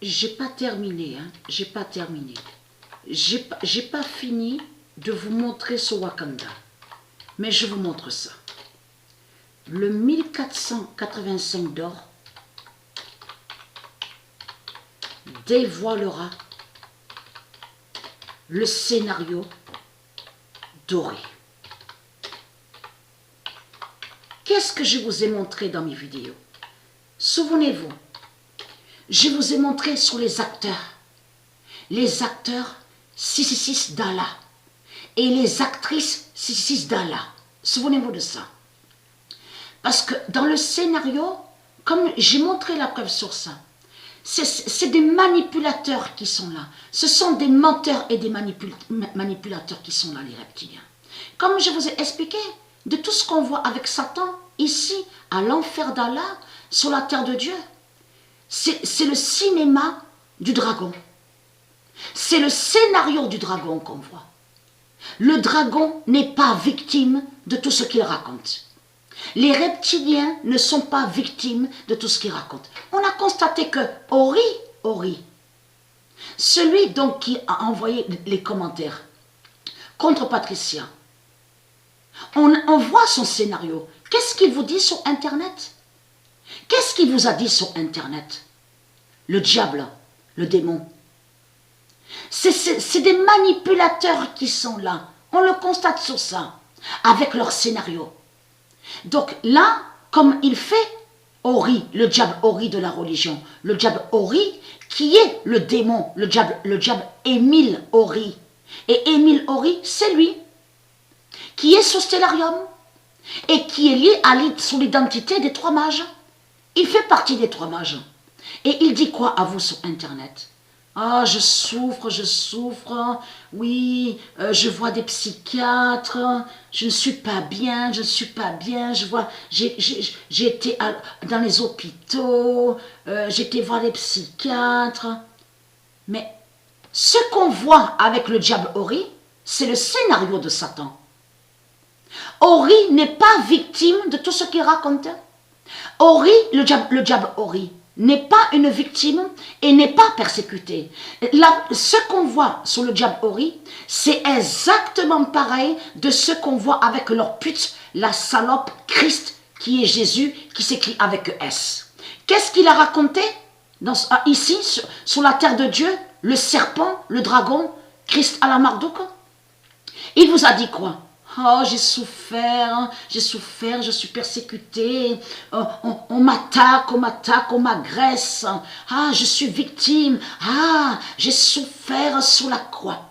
j'ai pas terminé, hein. J'ai pas terminé. J'ai pas fini de vous montrer ce Wakanda. Mais je vous montre ça. Le 1485 d'or dévoilera le scénario doré. Qu'est-ce que je vous ai montré dans mes vidéos? Souvenez-vous, je vous ai montré sur les acteurs 666 d'Allah et les actrices 666 d'Allah. Souvenez-vous de ça. Parce que dans le scénario, comme j'ai montré la preuve sur ça, c'est des manipulateurs qui sont là. Ce sont des menteurs et des manipulateurs qui sont là, les reptiliens. Comme je vous ai expliqué, de tout ce qu'on voit avec Satan, ici, à l'enfer d'Allah, sur la terre de Dieu, c'est le cinéma du dragon. C'est le scénario du dragon qu'on voit. Le dragon n'est pas victime de tout ce qu'il raconte. Les reptiliens ne sont pas victimes de tout ce qu'ils racontent. On a constaté que Ori, celui donc qui a envoyé les commentaires contre Patricia, on voit son scénario. Qu'est-ce qu'il vous dit sur Internet? Qu'est-ce qu'il vous a dit sur Internet? Le diable, le démon. C'est des manipulateurs qui sont là. On le constate sur ça, avec leur scénario. Donc là, comme il fait Ori, le diable Ori de la religion, le diable Ori qui est le démon, le diable Émile Ori. Et Émile Ori, c'est lui qui est sur Stellarium et qui est lié à son identité des trois mages. Il fait partie des trois mages. Et il dit quoi à vous sur Internet? Ah, je souffre, oui, je vois des psychiatres, je ne suis pas bien, j'ai été dans les hôpitaux, j'ai été voir des psychiatres. Mais ce qu'on voit avec le diable Ori, c'est le scénario de Satan. Ori n'est pas victime de tout ce qu'il raconte. Ori, le diable Ori, n'est pas une victime et n'est pas persécuté. Là, ce qu'on voit sur le diable Ori, c'est exactement pareil de ce qu'on voit avec leur pute, la salope Christ, qui est Jésus, qui s'écrit avec S. Qu'est-ce qu'il a raconté ici, sur la terre de Dieu? Le serpent, le dragon, Christ à la Marduk. Il vous a dit quoi? Oh, j'ai souffert, je suis persécuté, on m'attaque, on m'agresse, ah, je suis victime, ah, j'ai souffert sous la croix.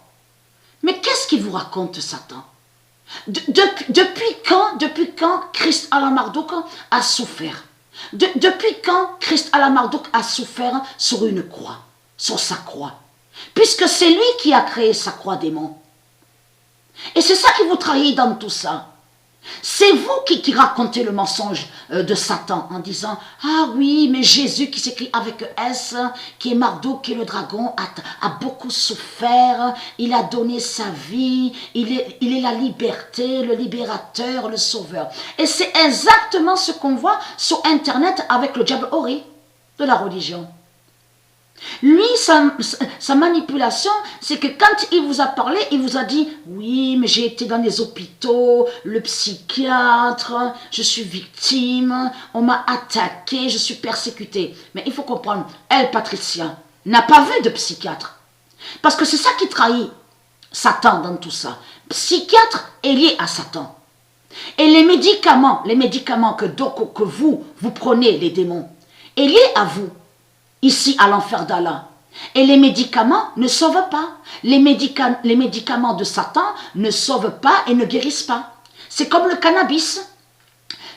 Mais qu'est-ce qu'il vous raconte, Satan? Depuis quand Christ à la Marduk a souffert? Depuis quand Christ à la Marduk a souffert sur une croix, sur sa croix? Puisque c'est lui qui a créé sa croix, démon. Et c'est ça qui vous trahit dans tout ça. C'est vous qui racontez le mensonge de Satan en disant « Ah oui, mais Jésus qui s'écrit avec S, qui est Marduk, qui est le dragon, a beaucoup souffert, il a donné sa vie, il est la liberté, le libérateur, le sauveur. » Et c'est exactement ce qu'on voit sur Internet avec le diable Ori de la religion. Lui, sa manipulation, c'est que quand il vous a parlé, il vous a dit « Oui, mais j'ai été dans les hôpitaux, le psychiatre, je suis victime, on m'a attaqué, je suis persécuté. » Mais il faut comprendre, elle, Patricia, n'a pas vu de psychiatre. Parce que c'est ça qui trahit Satan dans tout ça. Psychiatre est lié à Satan. Et les médicaments que vous prenez, les démons, est lié à vous. Ici à l'enfer d'Allah. Et les médicaments ne sauvent pas. Les médicaments de Satan ne sauvent pas et ne guérissent pas. C'est comme le cannabis.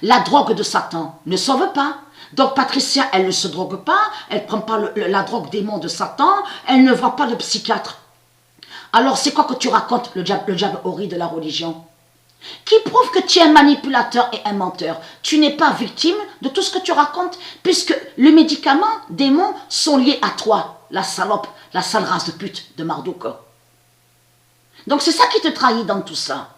La drogue de Satan ne sauve pas. Donc Patricia, elle ne se drogue pas, elle ne prend pas la drogue démon de Satan, elle ne voit pas de psychiatre. Alors c'est quoi que tu racontes, le diable Ori de la religion? Qui prouve que tu es un manipulateur et un menteur. Tu n'es pas victime de tout ce que tu racontes, puisque les médicaments, démons, sont liés à toi, la salope, la sale race de pute de Marduk. Donc c'est ça qui te trahit dans tout ça.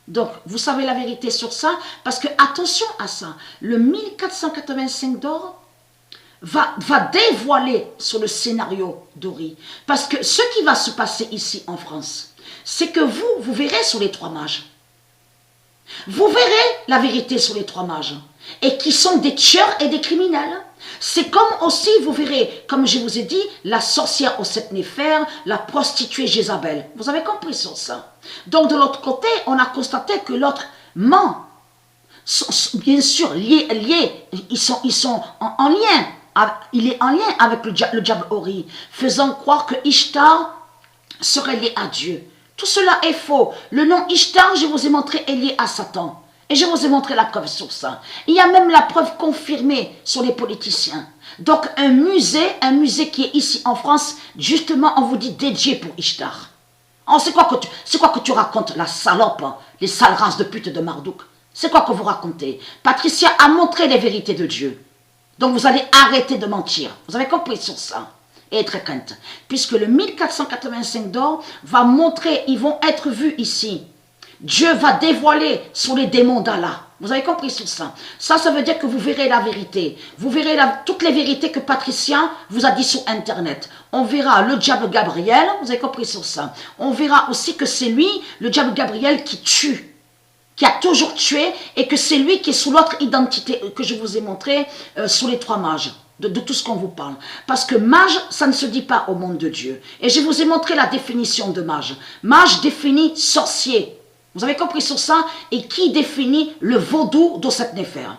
Donc vous savez la vérité sur ça, parce que attention à ça, le 1485 d'or, va dévoiler sur le scénario d'Ori. Parce que ce qui va se passer ici en France, c'est que vous verrez sur les trois mages. Vous verrez la vérité sur les trois mages. Et qui sont des tueurs et des criminels. C'est comme aussi, vous verrez, comme je vous ai dit, la sorcière aux sept néphères, la prostituée Jézabel. Vous avez compris sur ça. Donc de l'autre côté, on a constaté que l'autre ment. Bien sûr, ils sont en lien. Il est en lien avec le diable Ori, faisant croire que Ishtar serait lié à Dieu. Tout cela est faux. Le nom Ishtar, je vous ai montré, est lié à Satan. Et je vous ai montré la preuve sur ça. Il y a même la preuve confirmée sur les politiciens. Donc un musée qui est ici en France, justement, on vous dit dédié pour Ishtar. Oh, c'est quoi que tu racontes, la salope, hein, les sales races de pute de Marduk? C'est quoi que vous racontez? Patricia a montré les vérités de Dieu. Donc vous allez arrêter de mentir. Vous avez compris sur ça? Et être crainte. Puisque le 1485 d'or va montrer, ils vont être vus ici. Dieu va dévoiler sur les démons d'Allah. Vous avez compris sur ça? Ça veut dire que vous verrez la vérité. Vous verrez toutes les vérités que Patricia vous a dit sur Internet. On verra le diable Gabriel. Vous avez compris sur ça? On verra aussi que c'est lui, le diable Gabriel, qui tue. Qui a toujours tué. Et que c'est lui qui est sous l'autre identité que je vous ai montré sous les trois mages. De tout ce qu'on vous parle. Parce que mage, ça ne se dit pas au monde de Dieu. Et je vous ai montré la définition de mage. Mage définit sorcier. Vous avez compris sur ça? Et qui définit le vaudou de cette néphère?